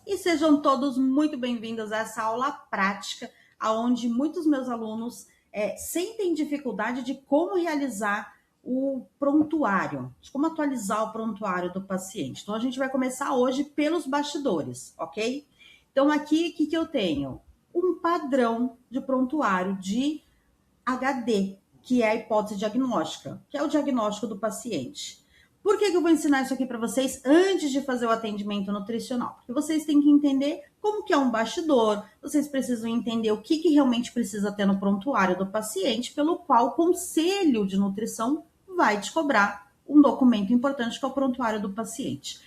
E sejam todos muito bem-vindos a essa aula prática, onde muitos meus alunos sentem dificuldade de como realizar o prontuário, de como atualizar o prontuário do paciente. Então, a gente vai começar hoje pelos bastidores, ok? Então, aqui, o que eu tenho? Um padrão de prontuário de HD, que é a hipótese diagnóstica, que é o diagnóstico do paciente. Por que eu vou ensinar isso aqui para vocês antes de fazer o atendimento nutricional? Porque vocês têm que entender como que é um bastidor, vocês precisam entender o que realmente precisa ter no prontuário do paciente, pelo qual o conselho de nutrição vai te cobrar um documento importante que é o prontuário do paciente.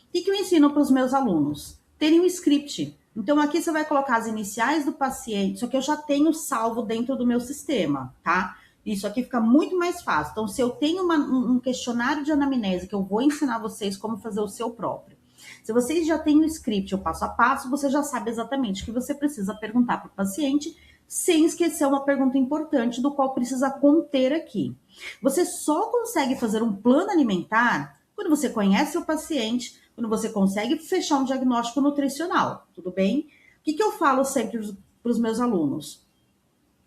O que eu ensino para os meus alunos? Terem um script. Então, aqui você vai colocar as iniciais do paciente, só que eu já tenho salvo dentro do meu sistema, tá? Isso aqui fica muito mais fácil. Então, se eu tenho um questionário de anamnese, que eu vou ensinar vocês como fazer o seu próprio. Se vocês já têm o script, o passo a passo, você já sabe exatamente o que você precisa perguntar para o paciente, sem esquecer uma pergunta importante do qual precisa conter aqui. Você só consegue fazer um plano alimentar quando você conhece o paciente, quando você consegue fechar um diagnóstico nutricional, tudo bem? O que eu falo sempre para os meus alunos?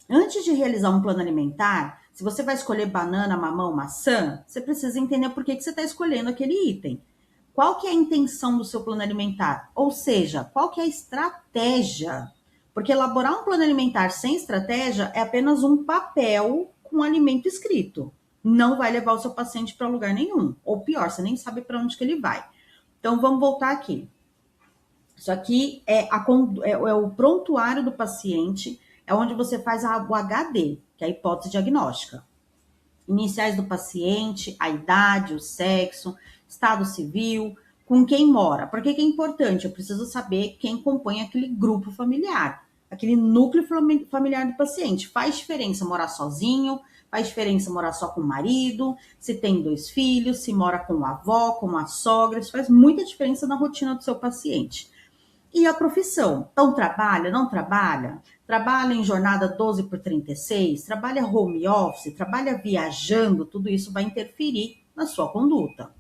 Antes de realizar um plano alimentar, se você vai escolher banana, mamão, maçã, você precisa entender por que você está escolhendo aquele item. Qual que é a intenção do seu plano alimentar? Ou seja, qual que é a estratégia? Porque elaborar um plano alimentar sem estratégia é apenas um papel com alimento escrito. Não vai levar o seu paciente para lugar nenhum. Ou pior, você nem sabe para onde que ele vai. Então, vamos voltar aqui. Isso aqui é o prontuário do paciente, é onde você faz o HD, que é a hipótese diagnóstica. Iniciais do paciente, a idade, o sexo, estado civil, com quem mora. Por que é importante? Eu preciso saber quem compõe aquele grupo familiar, aquele núcleo familiar do paciente. Faz diferença morar sozinho, faz diferença morar só com o marido, se tem 2 filhos, se mora com a avó, com a sogra. Isso faz muita diferença na rotina do seu paciente. E a profissão? Então, trabalha, não trabalha? Trabalha em jornada 12 por 36? Trabalha home office? Trabalha viajando? Tudo isso vai interferir na sua conduta.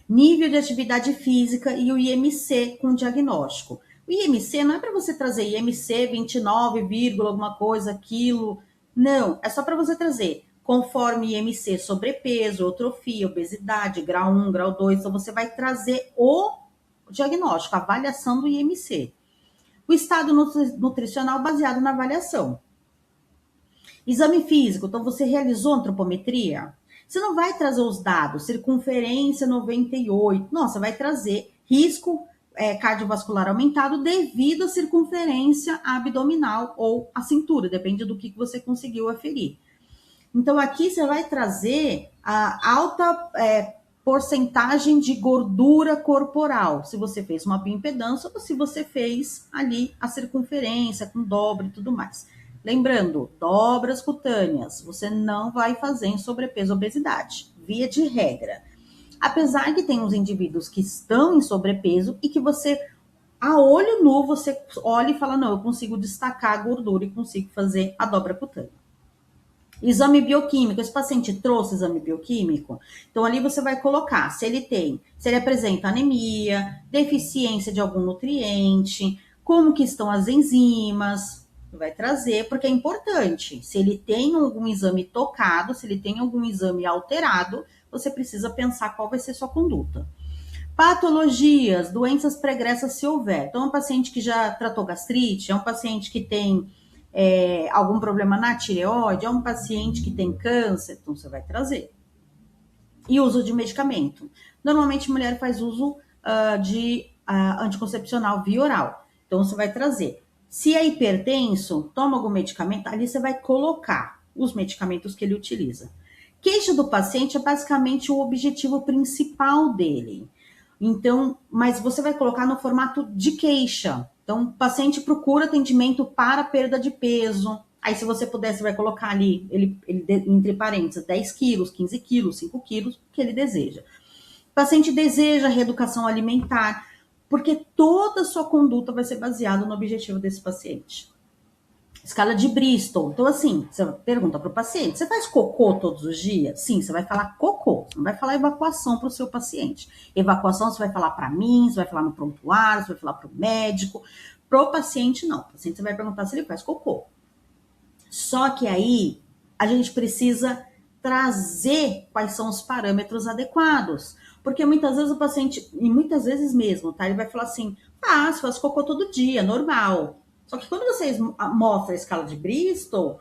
Nível de atividade física e o IMC com diagnóstico. O IMC não é para você trazer IMC 29, alguma coisa, quilo. Não, é só para você trazer conforme IMC sobrepeso, atrofia, obesidade, grau 1, grau 2. Então, você vai trazer o diagnóstico, a avaliação do IMC. O estado nutricional baseado na avaliação. Exame físico, então você realizou antropometria? Você não vai trazer os dados, circunferência 98, não, você vai trazer risco cardiovascular aumentado devido à circunferência abdominal ou à cintura, depende do que você conseguiu aferir. Então, aqui você vai trazer a alta porcentagem de gordura corporal, se você fez uma bioimpedância ou se você fez ali a circunferência com dobra e tudo mais. Lembrando, dobras cutâneas, você não vai fazer em sobrepeso ou obesidade, via de regra. Apesar que tem uns indivíduos que estão em sobrepeso e que você, a olho nu, você olha e fala, não, eu consigo destacar a gordura e consigo fazer a dobra cutânea. Exame bioquímico, esse paciente trouxe exame bioquímico? Então, ali você vai colocar se ele apresenta anemia, deficiência de algum nutriente, como que estão as enzimas, vai trazer, porque é importante. Se ele tem algum exame tocado, se ele tem algum exame alterado, você precisa pensar qual vai ser sua conduta. Patologias, doenças pregressas se houver. Então, é um paciente que já tratou gastrite, é um paciente que tem algum problema na tireoide, é um paciente que tem câncer, então você vai trazer. E uso de medicamento. Normalmente, mulher faz uso de anticoncepcional via oral. Então, você vai trazer. Se é hipertenso, toma algum medicamento, ali você vai colocar os medicamentos que ele utiliza. Queixa do paciente é basicamente o objetivo principal dele. Então, mas você vai colocar no formato de queixa. Então, o paciente procura atendimento para perda de peso. Aí, se você puder, você vai colocar ali, ele entre parênteses, 10 quilos, 15 quilos, 5 quilos, que ele deseja. O paciente deseja reeducação alimentar, porque toda a sua conduta vai ser baseada no objetivo desse paciente. Escala de Bristol. Então, assim, você pergunta para o paciente: você faz cocô todos os dias? Sim, você vai falar cocô, você não vai falar evacuação para o seu paciente. Evacuação você vai falar para mim, você vai falar no prontuário, você vai falar para o médico. Para o paciente, não. O paciente você vai perguntar se ele faz cocô. Só que aí a gente precisa trazer quais são os parâmetros adequados. Porque muitas vezes o paciente, e muitas vezes mesmo, tá? Ele vai falar assim: ah, você faz cocô todo dia, normal. Só que quando vocês mostram a escala de Bristol,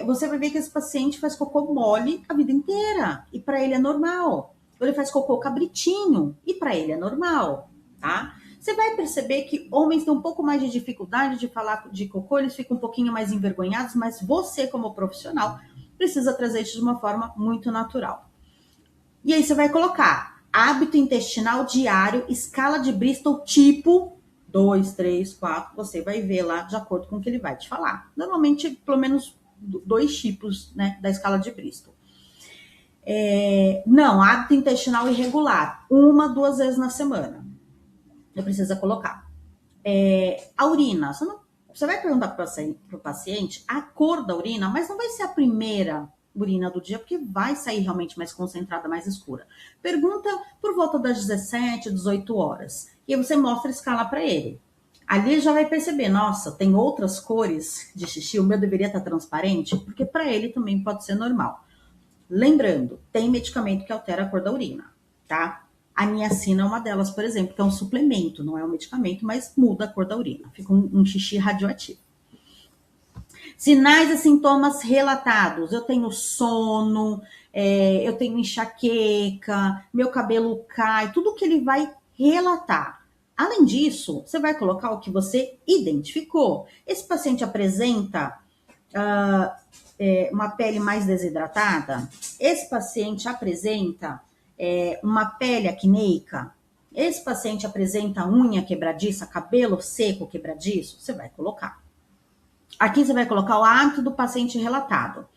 você vai ver que esse paciente faz cocô mole a vida inteira. E para ele é normal. Ou ele faz cocô cabritinho. E para ele é normal, tá? Você vai perceber que homens têm um pouco mais de dificuldade de falar de cocô, eles ficam um pouquinho mais envergonhados, mas você, como profissional, precisa trazer isso de uma forma muito natural. E aí você vai colocar hábito intestinal diário, escala de Bristol tipo 2, 3, 4, você vai ver lá de acordo com o que ele vai te falar. Normalmente, pelo menos 2 tipos, né, da escala de Bristol. Não, hábito intestinal irregular, 1, 2 vezes na semana. Você precisa colocar. A urina, você vai perguntar para o paciente a cor da urina, mas não vai ser a primeira urina do dia, porque vai sair realmente mais concentrada, mais escura. Pergunta por volta das 17, 18 horas. E aí você mostra a escala para ele. Ali ele já vai perceber, nossa, tem outras cores de xixi, o meu deveria estar transparente, porque para ele também pode ser normal. Lembrando, tem medicamento que altera a cor da urina, tá? A niacina é uma delas, por exemplo, que é um suplemento, não é um medicamento, mas muda a cor da urina. Fica um xixi radioativo. Sinais e sintomas relatados. Eu tenho sono, eu tenho enxaqueca, meu cabelo cai, tudo que ele vai relatar. Além disso, você vai colocar o que você identificou. Esse paciente apresenta uma pele mais desidratada? Esse paciente apresenta uma pele acneica? Esse paciente apresenta unha quebradiça, cabelo seco quebradiço? Você vai colocar. Aqui você vai colocar o hábito do paciente relatado.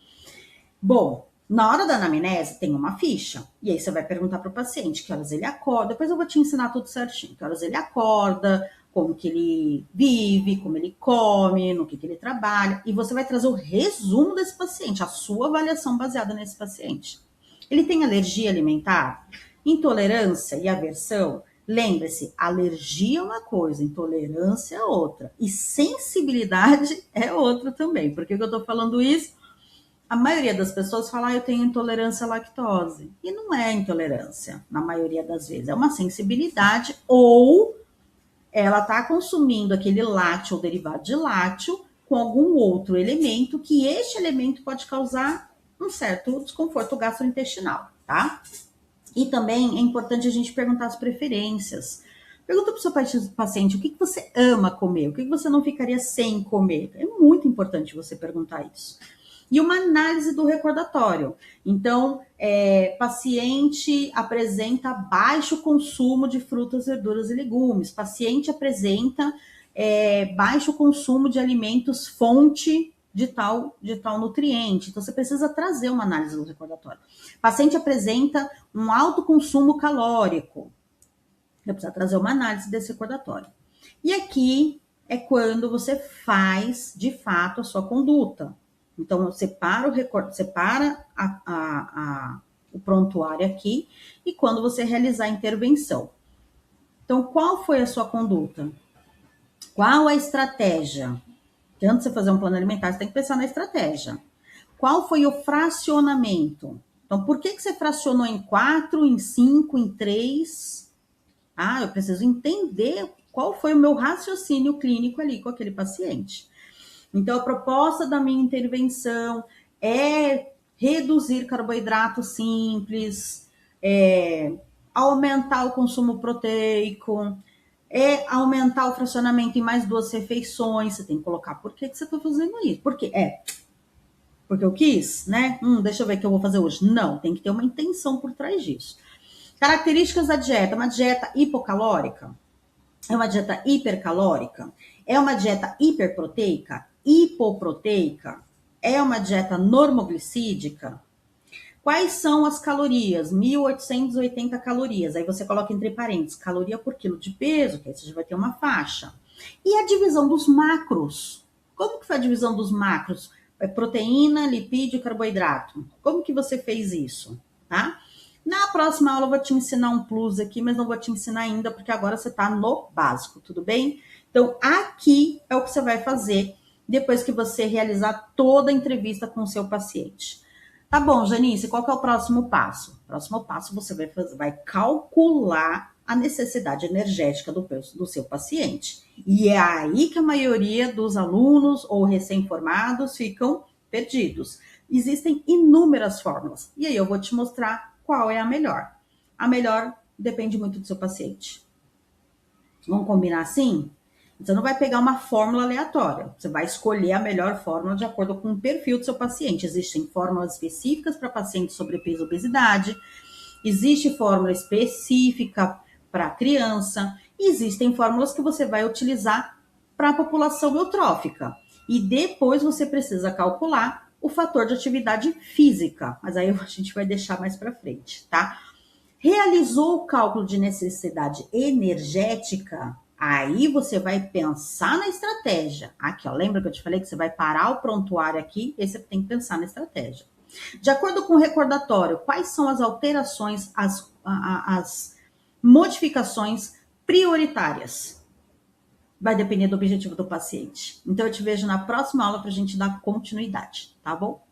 Bom, na hora da anamnese tem uma ficha. E aí você vai perguntar para o paciente que horas ele acorda. Depois eu vou te ensinar tudo certinho. Que horas ele acorda, como que ele vive, como ele come, no que ele trabalha. E você vai trazer o resumo desse paciente, a sua avaliação baseada nesse paciente. Ele tem alergia alimentar, intolerância e aversão? Lembre-se, alergia é uma coisa, intolerância é outra. E sensibilidade é outra também. Por que eu estou falando isso? A maioria das pessoas fala, eu tenho intolerância à lactose. E não é intolerância, na maioria das vezes. É uma sensibilidade ou ela está consumindo aquele lácteo ou derivado de lácteo com algum outro elemento que este elemento pode causar um certo desconforto gastrointestinal, tá? E também é importante a gente perguntar as preferências. Pergunta para o seu paciente o que você ama comer, o que você não ficaria sem comer. É muito importante você perguntar isso. E uma análise do recordatório. Então, paciente apresenta baixo consumo de frutas, verduras e legumes. Paciente apresenta baixo consumo de alimentos fonte de tal nutriente. Então, você precisa trazer uma análise do recordatório. Paciente apresenta um alto consumo calórico. Você precisa trazer uma análise desse recordatório. E aqui é quando você faz, de fato, a sua conduta. Então, separa o prontuário aqui e quando você realizar a intervenção. Então, qual foi a sua conduta? Qual a estratégia? Porque antes de você fazer um plano alimentar, você tem que pensar na estratégia. Qual foi o fracionamento? Então, por que você fracionou em 4, em 5, em 3? Eu preciso entender qual foi o meu raciocínio clínico ali com aquele paciente. Então, a proposta da minha intervenção é reduzir carboidrato simples, aumentar o consumo proteico, aumentar o fracionamento em mais 2 refeições. Você tem que colocar por que você está fazendo isso. Por quê? Porque eu quis, né? Deixa eu ver o que eu vou fazer hoje. Não, tem que ter uma intenção por trás disso. Características da dieta. Uma dieta hipocalórica? É uma dieta hipercalórica? É uma dieta hiperproteica? Hipoproteica? É uma dieta normoglicídica? Quais são as calorias? 1.880 calorias. Aí você coloca entre parênteses, caloria por quilo de peso, que aí você já vai ter uma faixa. E a divisão dos macros? Como que foi a divisão dos macros? Proteína, lipídio, carboidrato. Como que você fez isso, tá? Na próxima aula eu vou te ensinar um plus aqui, mas não vou te ensinar ainda, porque agora você está no básico, tudo bem? Então, aqui é o que você vai fazer depois que você realizar toda a entrevista com o seu paciente. Tá bom, Janice, qual que é o próximo passo? O próximo passo você vai calcular a necessidade energética do seu paciente. E é aí que a maioria dos alunos ou recém-formados ficam perdidos. Existem inúmeras fórmulas. E aí eu vou te mostrar qual é a melhor. A melhor depende muito do seu paciente. Vamos combinar assim? Você não vai pegar uma fórmula aleatória. Você vai escolher a melhor fórmula de acordo com o perfil do seu paciente. Existem fórmulas específicas para pacientes sobrepeso e obesidade. Existe fórmula específica para criança. Existem fórmulas que você vai utilizar para a população eutrófica. E depois você precisa calcular o fator de atividade física. Mas aí a gente vai deixar mais para frente, tá? Realizou o cálculo de necessidade energética, aí você vai pensar na estratégia. Aqui, ó, lembra que eu te falei que você vai parar o prontuário aqui e você tem que pensar na estratégia. De acordo com o recordatório, quais são as alterações, as modificações prioritárias? Vai depender do objetivo do paciente. Então, eu te vejo na próxima aula para a gente dar continuidade, tá bom?